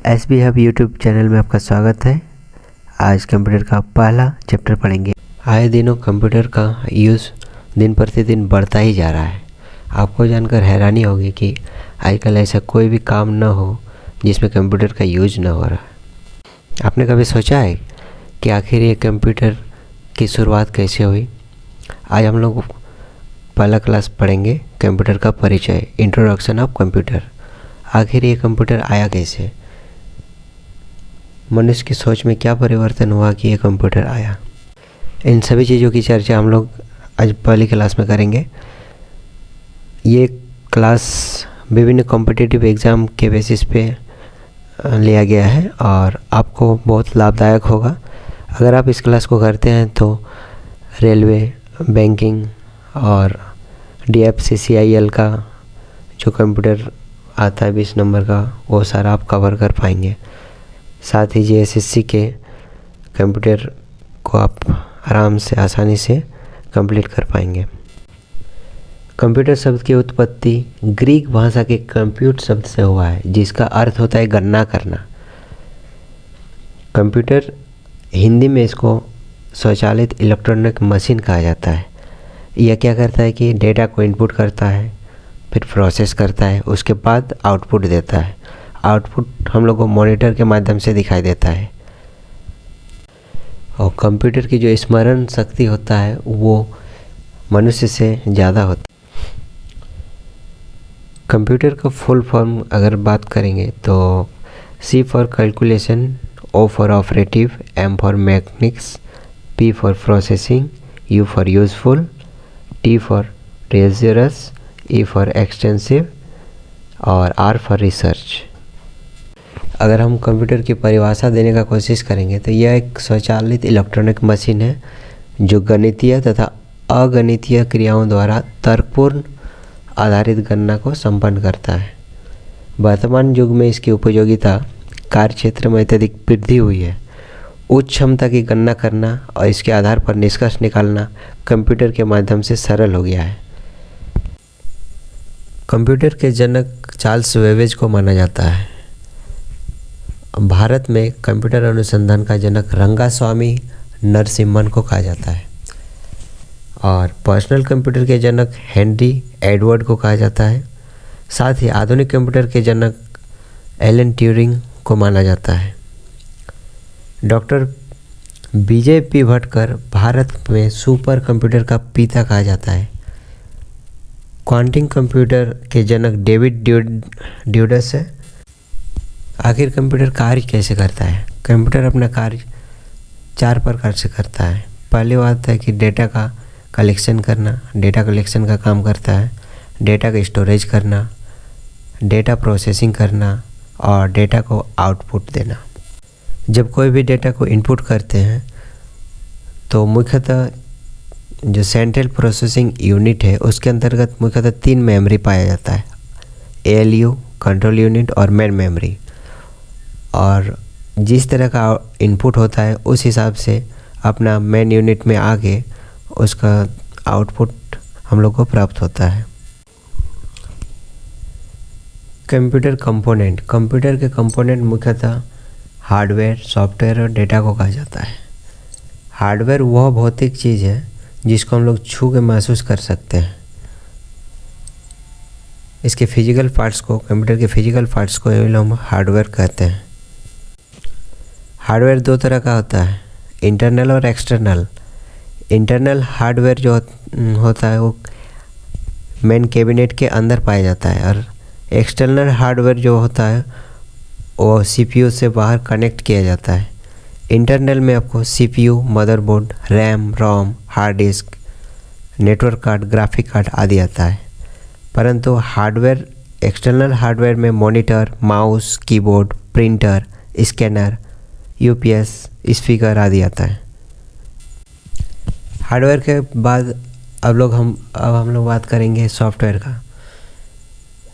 SB hub YouTube channel में आपका स्वागत है। आज कंप्यूटर का पहला चैप्टर पढ़ेंगे। आए दिनों कंप्यूटर का यूज़ दिन प्रतिदिन बढ़ता ही जा रहा है। आपको जानकर हैरानी होगी कि आजकल ऐसा कोई भी काम न हो जिसमें कंप्यूटर का यूज न हो रहा है। आपने कभी सोचा है कि आखिर ये कंप्यूटर की शुरुआत कैसे हुई? आज हम लोग पहला क्लास पढ़ेंगे कंप्यूटर का परिचय, इंट्रोडक्शन ऑफ कंप्यूटर। आखिर ये कंप्यूटर आया कैसे? मनुष्य की सोच में क्या परिवर्तन हुआ कि ये कंप्यूटर आया? इन सभी चीज़ों की चर्चा हम लोग आज पहली क्लास में करेंगे। ये क्लास विभिन्न कॉम्पिटिटिव एग्ज़ाम के बेसिस पे लिया गया है और आपको बहुत लाभदायक होगा। अगर आप इस क्लास को करते हैं तो रेलवे, बैंकिंग और DFCCIL का जो कंप्यूटर आता है 20 नंबर का, वो सारा आप कवर कर पाएंगे। साथ ही JSSC के कंप्यूटर को आप आराम से आसानी से कंप्लीट कर पाएंगे। कंप्यूटर शब्द की उत्पत्ति ग्रीक भाषा के कंप्यूट शब्द से हुआ है, जिसका अर्थ होता है गणना करना। कंप्यूटर हिंदी में इसको स्वचालित इलेक्ट्रॉनिक मशीन कहा जाता है। यह क्या करता है कि डेटा को इनपुट करता है, फिर प्रोसेस करता है, उसके बाद आउटपुट देता है। आउटपुट हम लोग को मॉनिटर के माध्यम से दिखाई देता है। और कंप्यूटर की जो स्मरण शक्ति होता है वो मनुष्य से ज़्यादा होता है। कंप्यूटर का फुल फॉर्म अगर बात करेंगे तो C for calculation, O for operative, M for mechanics, P for processing, U for useful, T for रिजर्स, E for extensive और R फॉर रिसर्च। अगर हम कंप्यूटर की परिभाषा देने का कोशिश करेंगे तो यह एक स्वचालित इलेक्ट्रॉनिक मशीन है जो गणितीय तथा अगणितीय क्रियाओं द्वारा तर्कपूर्ण आधारित गणना को संपन्न करता है। वर्तमान युग में इसकी उपयोगिता कार्य क्षेत्र में अत्यधिक वृद्धि हुई है। उच्च क्षमता की गणना करना और इसके आधार पर निष्कर्ष निकालना कंप्यूटर के माध्यम से सरल हो गया है। कंप्यूटर के जनक चार्ल्स बेबेज को माना जाता है। भारत में कंप्यूटर अनुसंधान का जनक रंगास्वामी नरसिम्हन को कहा जाता है और पर्सनल कंप्यूटर के जनक हेनरी एडवर्ड को कहा जाता है। साथ ही आधुनिक कंप्यूटर के जनक एलन ट्यूरिंग को माना जाता है। डॉक्टर विजय पी भटकर भारत में सुपर कंप्यूटर का पिता कहा जाता है। क्वांटम कंप्यूटर के जनक डेविड ड्यूडस है। आखिर कंप्यूटर कार्य कैसे करता है? कंप्यूटर अपना कार्य 4 प्रकार से करता है। पहली बात है कि डेटा का कलेक्शन करना, डेटा कलेक्शन का काम करता है। डेटा का स्टोरेज करना, डेटा प्रोसेसिंग करना और डेटा को आउटपुट देना। जब कोई भी डेटा को इनपुट करते हैं तो मुख्यतः जो सेंट्रल प्रोसेसिंग यूनिट है उसके अंतर्गत मुख्यतः 3 मेमोरी पाया जाता है, ALU, कंट्रोल यूनिट और मेन मेमोरी। और जिस तरह का इनपुट होता है उस हिसाब से अपना मेन यूनिट में आके उसका आउटपुट हम लोग को प्राप्त होता है। कंप्यूटर कंपोनेंट, कंप्यूटर के कंपोनेंट मुख्यतः हार्डवेयर, सॉफ्टवेयर और डेटा को कहा जाता है। हार्डवेयर वह भौतिक चीज़ है जिसको हम लोग छू के महसूस कर सकते हैं। इसके फिजिकल पार्ट्स को, कंप्यूटर के फिजिकल पार्ट्स को हम हार्डवेयर कहते हैं। हार्डवेयर 2 तरह का होता है, इंटरनल और एक्सटर्नल। इंटरनल हार्डवेयर जो होता है वो मेन कैबिनेट के अंदर पाया जाता है और एक्सटर्नल हार्डवेयर जो होता है वो CPU से बाहर कनेक्ट किया जाता है। इंटरनल में आपको CPU, motherboard, RAM, ROM, hard disk, network card, graphic card आदि आता है। परंतु हार्डवेयर, एक्सटर्नल हार्डवेयर में monitor, mouse, keyboard, printer, scanner, UPS, speaker आदि आता है। हार्डवेयर के बाद अब हम लोग बात करेंगे सॉफ्टवेयर का।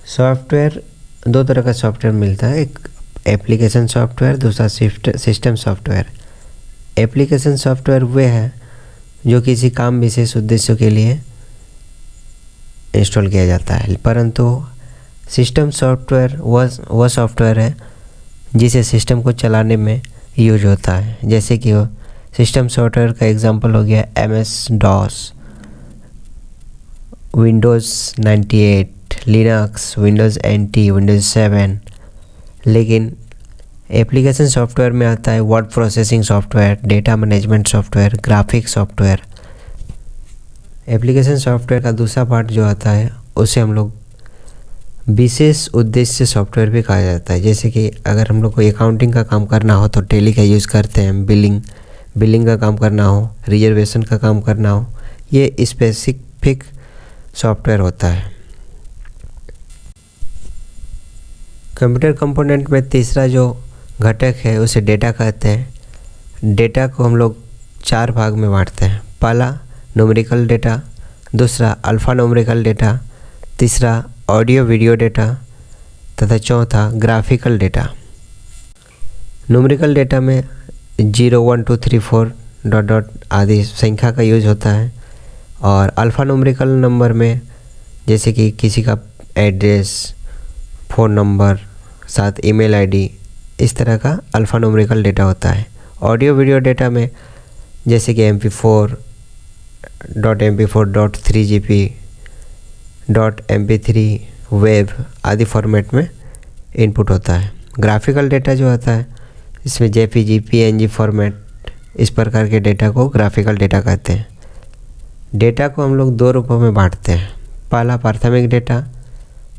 सॉफ्टवेयर 2 तरह का सॉफ्टवेयर मिलता है, एक एप्लीकेशन सॉफ्टवेयर, दूसरा सिस्टम सॉफ्टवेयर। एप्लीकेशन सॉफ्टवेयर वे है जो किसी काम विशेष उद्देश्यों के लिए इंस्टॉल किया जाता है, परंतु सिस्टम सॉफ्टवेयर वह सॉफ्टवेयर है जिसे सिस्टम को चलाने में यूज होता है। जैसे कि वो सिस्टम सॉफ्टवेयर का एग्जांपल हो गया MS-DOS, Windows 98, Linux, Windows NT, Windows 7। लेकिन एप्लीकेशन सॉफ्टवेयर में आता है word processing software, data management software, graphic software. Application software का दूसरा पार्ट जो आता है उसे हम लोग विशेष उद्देश्य सॉफ्टवेयर भी कहा जाता है। जैसे कि अगर हम लोग को अकाउंटिंग का काम करना हो तो टैली का यूज़ करते हैं, बिलिंग का काम करना हो, रिजर्वेशन का काम करना हो, ये स्पेसिफिक सॉफ्टवेयर होता है। कंप्यूटर कंपोनेंट में तीसरा जो घटक है उसे डेटा कहते हैं। डेटा को हम लोग 4 भाग में बांटते हैं। पहला न्यूमेरिकल डेटा, दूसरा अल्फ़ा न्यूमेरिकल डेटा, तीसरा ऑडियो वीडियो डेटा तथा चौथा ग्राफिकल डेटा। न्यूमेरिकल डेटा में 0, 1, 2, 3, 4 डॉट आदि संख्या का यूज होता है। और अल्फ़ा न्यूमेरिकल नंबर में जैसे कि किसी का एड्रेस, फ़ोन नंबर, साथ ईमेल आईडी, इस तरह का अल्फ़ा न्यूमेरिकल डेटा होता है। ऑडियो वीडियो डेटा में जैसे कि MP4, .mp4, .3gp, .mp3, web आदि फॉर्मेट में इनपुट होता है। ग्राफिकल डेटा जो होता है इसमें JPG, PNG फॉर्मेट, इस प्रकार के डेटा को ग्राफिकल डेटा कहते हैं। डेटा को हम लोग 2 रूपों में बांटते हैं। पहला प्राथमिक डेटा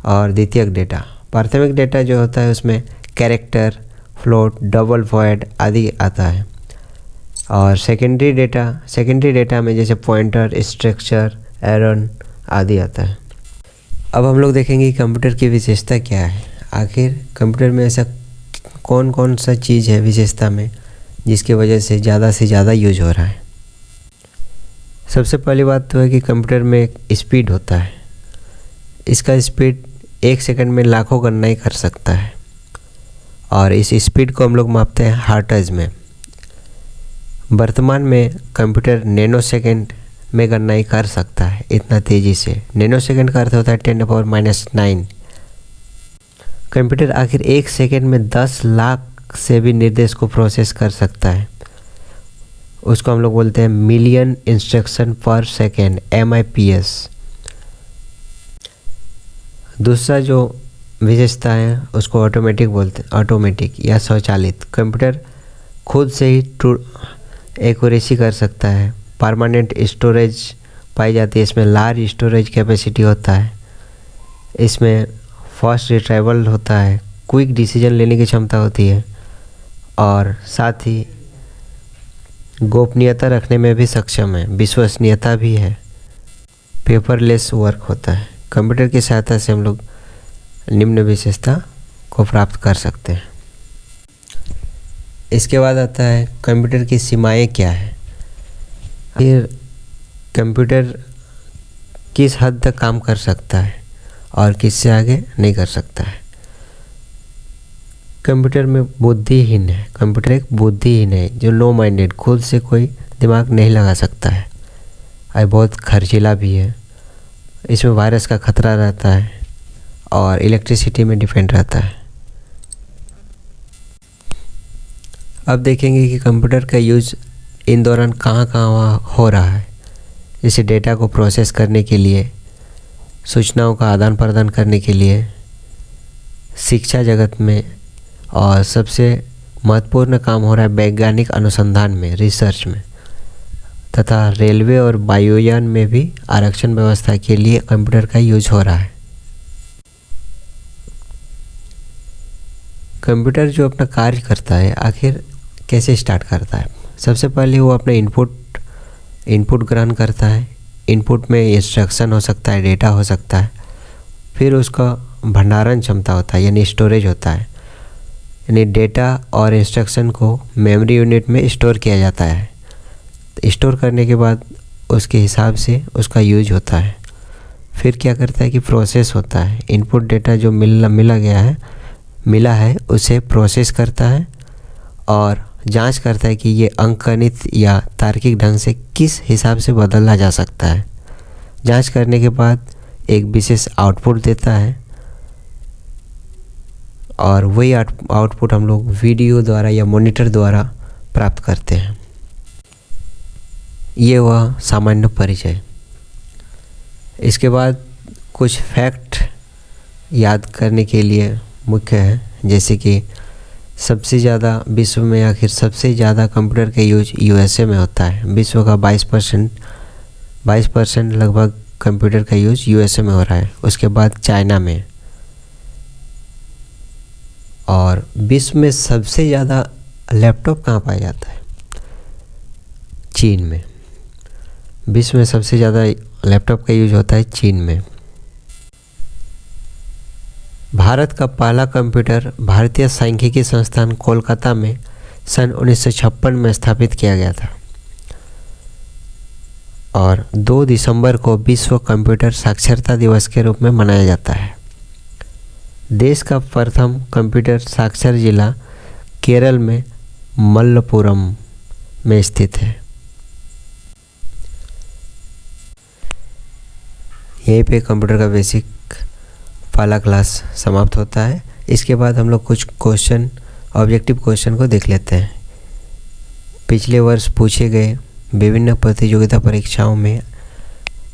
और द्वितीयक डेटा। प्राथमिक डेटा जो होता है उसमें कैरेक्टर, फ्लोट, डबल वॉइड आदि आता है। और सेकेंडरी डेटा में जैसे पॉइंटर, स्ट्रक्चर, एरर आदि आता है। अब हम लोग देखेंगे कि कंप्यूटर की विशेषता क्या है। आखिर कंप्यूटर में ऐसा कौन सा चीज़ है विशेषता में जिसकी वजह से ज़्यादा यूज हो रहा है। सबसे पहली बात तो है कि कंप्यूटर में एक स्पीड होता है। इसका स्पीड 1 सेकंड में लाखों गणनाएं कर सकता है और इस स्पीड को हम लोग मापते हैं हर्ट्ज में। वर्तमान में कंप्यूटर नैनो सेकंड में गणनाएं कर सकता है इतना तेज़ी से। नैनो सेकंड का अर्थ होता है 10⁻⁹। कंप्यूटर आखिर 1 सेकंड में 10 लाख से भी निर्देश को प्रोसेस कर सकता है। उसको हम लोग बोलते हैं मिलियन इंस्ट्रक्शन पर सेकेंड, MIPS। दूसरा जो विशेषता है उसको ऑटोमेटिक बोलते हैं, ऑटोमेटिक या स्वचालित। कंप्यूटर खुद से ही एक्यूरेसी कर सकता है। परमानेंट स्टोरेज पाई जाती है इसमें, लार्ज स्टोरेज कैपेसिटी होता है इसमें, फास्ट रिट्राइवल होता है, क्विक डिसीजन लेने की क्षमता होती है और साथ ही गोपनीयता रखने में भी सक्षम है, विश्वसनीयता भी है, पेपरलेस वर्क होता है। कंप्यूटर की सहायता से हम लोग निम्न विशेषता को प्राप्त कर सकते हैं। इसके बाद आता है कंप्यूटर की सीमाएं क्या है। फिर कंप्यूटर किस हद तक काम कर सकता है और किससे आगे नहीं कर सकता है। कंप्यूटर में बुद्धिहीन है, कंप्यूटर एक बुद्धिहीन है जो नो माइंडेड, खुद से कोई दिमाग नहीं लगा सकता है और बहुत खर्चीला भी है। इसमें वायरस का खतरा रहता है और इलेक्ट्रिसिटी में डिपेंड रहता है। अब देखेंगे कि कंप्यूटर का यूज़ इन दौरान कहाँ हो रहा है। जैसे डेटा को प्रोसेस करने के लिए, सूचनाओं का आदान प्रदान करने के लिए, शिक्षा जगत में, और सबसे महत्वपूर्ण काम हो रहा है वैज्ञानिक अनुसंधान में, रिसर्च में, तथा रेलवे और वायुयान में भी आरक्षण व्यवस्था के लिए कंप्यूटर का यूज हो रहा है। कंप्यूटर जो अपना कार्य करता है आखिर कैसे स्टार्ट करता है। सबसे पहले वो अपने इनपुट ग्रहण करता है। इनपुट में इंस्ट्रक्शन हो सकता है, डेटा हो सकता है। फिर उसका भंडारण क्षमता होता है यानी स्टोरेज होता है, यानी डेटा और इंस्ट्रक्शन को मेमोरी यूनिट में स्टोर किया जाता है। स्टोर करने के बाद उसके हिसाब से उसका यूज होता है। फिर क्या करता है कि प्रोसेस होता है। इनपुट डेटा जो मिला है उसे प्रोसेस करता है और जांच करता है कि ये अंकगणित या तार्किक ढंग से किस हिसाब से बदला जा सकता है। जांच करने के बाद एक विशेष आउटपुट देता है और वही आउटपुट हम लोग वीडियो द्वारा या मॉनिटर द्वारा प्राप्त करते हैं। ये हुआ सामान्य परिचय। इसके बाद कुछ फैक्ट याद करने के लिए मुख्य है, जैसे कि सबसे ज़्यादा विश्व में आखिर सबसे ज़्यादा कंप्यूटर का यूज यूएसए में होता है। विश्व का 22% लगभग कंप्यूटर का यूज यूएसए में हो रहा है। उसके बाद चाइना में। और विश्व में सबसे ज़्यादा लैपटॉप कहाँ पाया जाता है? चीन में। विश्व में सबसे ज़्यादा लैपटॉप का यूज होता है चीन में। भारत का पहला कंप्यूटर भारतीय सांख्यिकी संस्थान कोलकाता में सन 1956 में स्थापित किया गया था और 2 दिसंबर को विश्व कंप्यूटर साक्षरता दिवस के रूप में मनाया जाता है। देश का प्रथम कंप्यूटर साक्षर जिला केरल में मल्लपुरम में स्थित है। यहीं पे कंप्यूटर का बेसिक पहला क्लास समाप्त होता है। इसके बाद हम लोग कुछ क्वेश्चन, ऑब्जेक्टिव क्वेश्चन को देख लेते हैं। पिछले वर्ष पूछे गए विभिन्न प्रतियोगिता परीक्षाओं में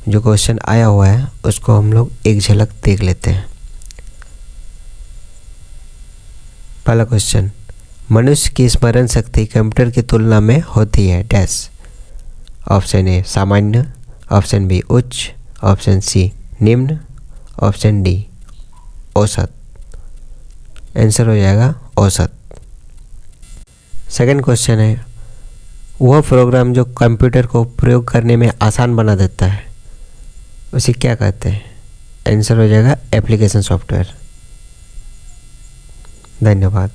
जो क्वेश्चन आया हुआ है उसको हम लोग एक झलक देख लेते हैं। पहला क्वेश्चन, मनुष्य की स्मरण शक्ति कंप्यूटर की तुलना में होती है डैश। ऑप्शन ए सामान्य, ऑप्शन बी उच्च, ऑप्शन सी निम्न, ऑप्शन डी औसत। आंसर हो जाएगा औसत। सेकंड क्वेश्चन है, वह प्रोग्राम जो कंप्यूटर को प्रयोग करने में आसान बना देता है उसे क्या कहते हैं? आंसर हो जाएगा एप्लीकेशन सॉफ्टवेयर। धन्यवाद।